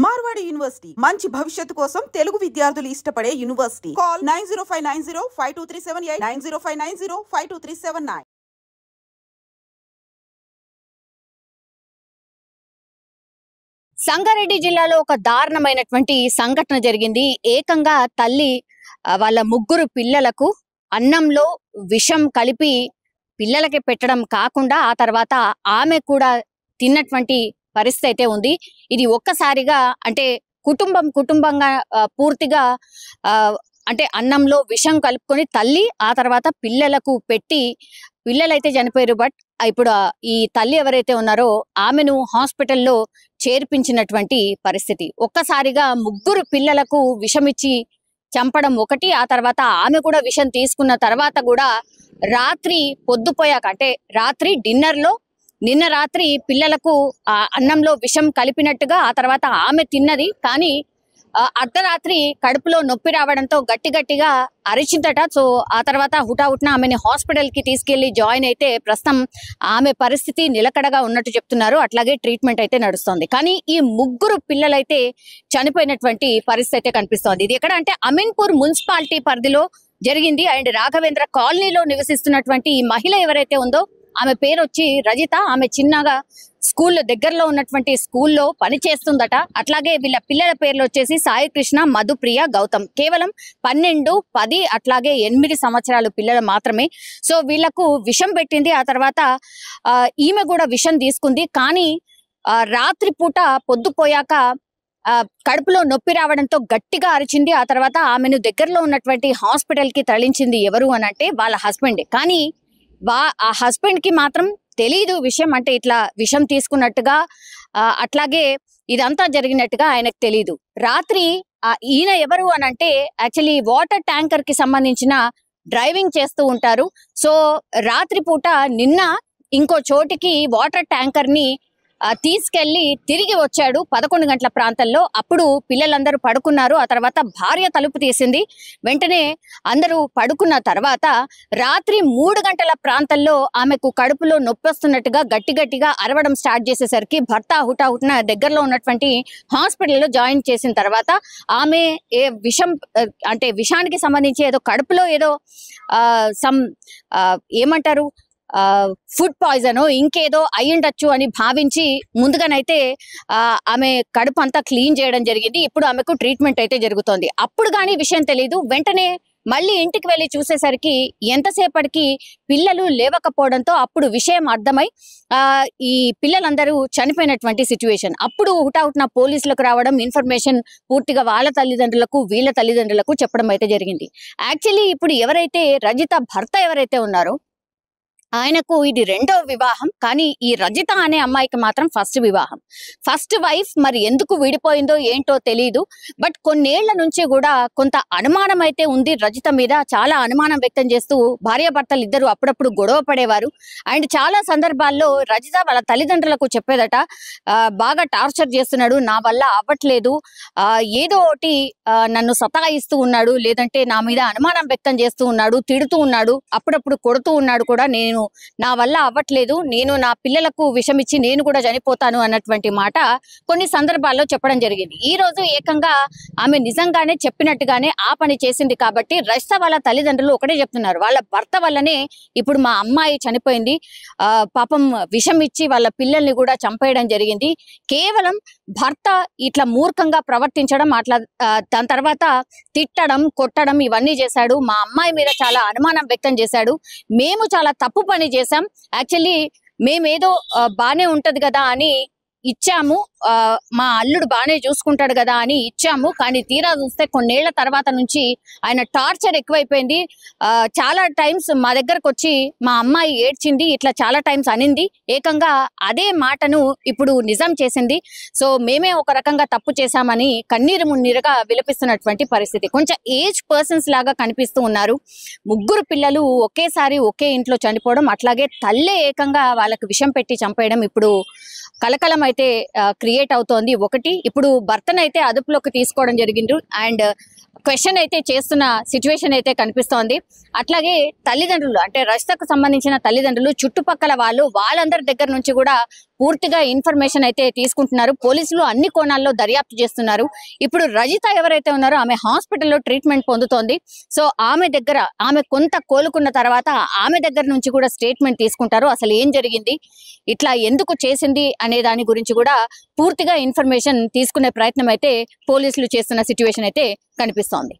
Marwadi university మంచి భవిష్యత్తు కోసం తెలుగు విద్యార్థులు ఇష్టపడే యూనివర్సిటీ. కాల్ 9059052378 9059052379. సంగారెడ్డి జిల్లాలో ఒక దారుణమైనటువంటి సంఘటన జరిగింది. ఏకంగా తల్లి వాళ్ళ ముగ్గురు పిల్లలకు అన్నంలో విషం కలిపి పిల్లలకి పెట్టడం కాకుండా ఆ తర్వాత ఆమె కూడా తిన్నటువంటి పరిస్థితి అయితే ఉంది. ఇది ఒక్కసారిగా అంటే కుటుంబంగా పూర్తిగా అంటే అన్నంలో విషం కలుపుకొని తల్లి ఆ తర్వాత పిల్లలకు పెట్టి పిల్లలైతే చనిపోయారు. బట్ ఇప్పుడు ఈ తల్లి ఎవరైతే ఉన్నారో ఆమెను హాస్పిటల్లో చేర్పించినటువంటి పరిస్థితి. ఒక్కసారిగా ముగ్గురు పిల్లలకు విషమిచ్చి చంపడం ఒకటి, ఆ తర్వాత ఆమె కూడా విషం తీసుకున్న తర్వాత కూడా రాత్రి పొద్దుపోయాక అంటే రాత్రి డిన్నర్లో నిన్న రాత్రి పిల్లలకు అన్నంలో విషం కలిపినట్టుగా ఆ తర్వాత ఆమె తిన్నది. కానీ అర్ధరాత్రి కడుపులో నొప్పి రావడంతో గట్టిగా అరిచిందట. సో ఆ తర్వాత హుటాహుటిన ఆమెని హాస్పిటల్ కి తీసుకెళ్లి జాయిన్ అయితే ప్రస్తుతం ఆమె పరిస్థితి నిలకడగా ఉన్నట్టు చెప్తున్నారు. అట్లాగే ట్రీట్మెంట్ అయితే నడుస్తోంది. కానీ ఈ ముగ్గురు పిల్లలైతే చనిపోయినటువంటి పరిస్థితి అయితే కనిపిస్తోంది. ఇది ఎక్కడ అంటే అమీన్పూర్ మున్సిపాలిటీ పరిధిలో జరిగింది. అండ్ రాఘవేంద్ర కాలనీలో నివసిస్తున్నటువంటి ఈ మహిళ ఎవరైతే ఉందో ఆమె పేరు వచ్చి రజిత. ఆమె చిన్నగా స్కూల్ దగ్గరలో ఉన్నటువంటి స్కూల్లో పని చేస్తుందట. అట్లాగే వీళ్ళ పిల్లల పేర్లు వచ్చేసి సాయి కృష్ణ, మధుప్రియ, గౌతమ్. కేవలం 12, 10 అట్లాగే 8 సంవత్సరాలు పిల్లలు మాత్రమే. సో వీళ్లకు విషం పెట్టింది. ఆ తర్వాత ఈమె కూడా విషం తీసుకుంది. కానీ రాత్రి పూట పొద్దుపోయాక కడుపులో నొప్పి రావడంతో గట్టిగా అరిచింది. ఆ తర్వాత ఆమెను దగ్గరలో ఉన్నటువంటి హాస్పిటల్ కి తరలించింది. ఎవరు అని అంటే వాళ్ళ హస్బెండ్. కానీ ఆ హస్బెండ్ కి మాత్రం తెలీదు విషయం, అంటే ఇట్లా విషం తీసుకున్నట్టుగా అట్లాగే ఇదంతా జరిగినట్టుగా ఆయనకు తెలీదు. రాత్రి ఈయన ఎవరు అని అంటే యాక్చువల్లీ వాటర్ ట్యాంకర్ కి సంబంధించిన డ్రైవింగ్ చేస్తూ ఉంటారు. సో రాత్రి పూట నిన్న ఇంకో చోటికి వాటర్ ట్యాంకర్ ని తీసుకెళ్లి తిరిగి వచ్చాడు 11 గంటల ప్రాంతంలో. అప్పుడు పిల్లలందరూ పడుకున్నారు. ఆ తర్వాత భార్య తలుపు తీసింది. వెంటనే అందరూ పడుకున్న తర్వాత రాత్రి 3 గంటల ప్రాంతంలో ఆమెకు కడుపులో నొప్పి వస్తున్నట్టుగా గట్టిగా అరవడం స్టార్ట్ చేసేసరికి భర్త హుటాహుటిన దగ్గరలో ఉన్నటువంటి హాస్పిటల్లో జాయిన్ చేసిన తర్వాత ఆమె విషం అంటే విషానికి సంబంధించి ఏదో కడుపులో ఏదో ఏమంటారు ఫుడ్ పాయిజన్ ఇంకేదో అయ్యుండొచ్చు అని భావించి ముందుగానైతే ఆమె కడుపు అంతా క్లీన్ చేయడం జరిగింది. ఇప్పుడు ఆమెకు ట్రీట్మెంట్ అయితే జరుగుతోంది. అప్పుడు కానీ విషయం తెలీదు. వెంటనే మళ్ళీ ఇంటికి వెళ్ళి చూసేసరికి ఎంతసేపటికి పిల్లలు లేవకపోవడంతో అప్పుడు విషయం అర్థమై ఈ పిల్లలందరూ చనిపోయినటువంటి సిచ్యువేషన్. అప్పుడు హుటాహుటిన పోలీసులకు రావడం, ఇన్ఫర్మేషన్ పూర్తిగా వాళ్ళ తల్లిదండ్రులకు వీళ్ళ తల్లిదండ్రులకు చెప్పడం అయితే జరిగింది. యాక్చువల్లీ ఇప్పుడు ఎవరైతే రజిత భర్త ఎవరైతే ఉన్నారో ఆయనకు ఇది 2వ వివాహం. కానీ ఈ రజిత అనే అమ్మాయికి మాత్రం ఫస్ట్ వివాహం, ఫస్ట్ వైఫ్. మరి ఎందుకు విడిపోయిందో ఏంటో తెలీదు. బట్ కొన్నేళ్ల నుంచి కూడా కొంత అనుమానం అయితే ఉంది రజిత మీద. చాలా అనుమానం వ్యక్తం చేస్తూ భార్యాభర్తలు ఇద్దరు అప్పుడప్పుడు గొడవ పడేవారు. అండ్ చాలా సందర్భాల్లో రజిత వాళ్ళ తల్లిదండ్రులకు చెప్పేదట, బాగా టార్చర్ చేస్తున్నాడు, నా వల్ల అవ్వట్లేదు, ఏదో ఒకటి నన్ను సతాయిస్తూ ఉన్నాడు, లేదంటే నా మీద అనుమానం వ్యక్తం చేస్తూ ఉన్నాడు, తిడుతూ ఉన్నాడు, అప్పుడప్పుడు కొడుతూ ఉన్నాడు కూడా, నా వల్ల అవ్వట్లేదు, నేను నా పిల్లలకు విషమిచ్చి నేను కూడా చనిపోతాను అన్నటువంటి మాట కొన్ని సందర్భాల్లో చెప్పడం జరిగింది. ఈ రోజు ఏకంగా ఆమె నిజంగానే చెప్పినట్టుగానే ఆ పని చేసింది. కాబట్టి రజిత వాళ్ళ తల్లిదండ్రులు ఒకటే చెప్తున్నారు, వాళ్ళ భర్త వల్లనే ఇప్పుడు మా అమ్మాయి చనిపోయింది, పాపం విషం ఇచ్చి వాళ్ళ పిల్లల్ని కూడా చంపేయడం జరిగింది. కేవలం భర్త ఇట్లా మూర్ఖంగా ప్రవర్తించడం, అట్లా దాని తర్వాత తిట్టడం, కొట్టడం ఇవన్నీ చేశాడు. మా అమ్మాయి మీద చాలా అనుమానం వ్యక్తం చేశాడు. మేము చాలా తప్పు పని చేశాం. యాక్చువల్లీ మేమేదో బానే ఉంటది కదా అని ఇచ్చాము, మా అల్లుడు బానే చూసుకుంటాడు కదా అని ఇచ్చాము. కానీ తీరా చూస్తే కొన్నేళ్ల తర్వాత నుంచి ఆయన టార్చర్ ఎక్కువైపోయింది. చాలా టైమ్స్ మా దగ్గరకు వచ్చి మా అమ్మాయి ఏడ్చింది, ఇట్లా చాలా టైమ్స్ అనింది. ఏకంగా అదే మాటను ఇప్పుడు నిజం చేసింది. సో మేమే ఒక రకంగా తప్పు చేశామని కన్నీరు మున్నీరుగా విలపిస్తున్నటువంటి పరిస్థితి. కొంచెం ఏజ్ పర్సన్స్ లాగా కనిపిస్తూ ఉన్నారు. ముగ్గురు పిల్లలు ఒకేసారి ఒకే ఇంట్లో చనిపోవడం, అట్లాగే తల్లే ఏకంగా వాళ్ళకి విషం పెట్టి చంపేయడం ఇప్పుడు కలకలం అయితే క్రియేట్ అవుతోంది. ఒకటి, ఇప్పుడు భర్తనైతే అదుపులోకి తీసుకోవడం జరిగింది అండ్ క్వశ్చన్ అయితే చేస్తున్న సిచ్యువేషన్ అయితే కనిపిస్తోంది. అట్లాగే తల్లిదండ్రులు అంటే రజితకు సంబంధించిన తల్లిదండ్రులు, చుట్టుపక్కల వాళ్ళందరి దగ్గర నుంచి కూడా పూర్తిగా ఇన్ఫర్మేషన్ అయితే తీసుకుంటున్నారు. పోలీసులు అన్ని కోణాల్లో దర్యాప్తు చేస్తున్నారు. ఇప్పుడు రజిత ఎవరైతే ఉన్నారో ఆమె హాస్పిటల్లో ట్రీట్మెంట్ పొందుతోంది. సో ఆమె కొంత కోలుకున్న తర్వాత ఆమె దగ్గర నుంచి కూడా స్టేట్మెంట్ తీసుకుంటారు. అసలు ఏం జరిగింది, ఇట్లా ఎందుకు చేసింది అనే దాని గురించి కూడా పూర్తిగా ఇన్ఫర్మేషన్ తీసుకునే ప్రయత్నం అయితే పోలీసులు చేస్తున్న సిచ్యువేషన్ అయితే కనిపిస్తోంది.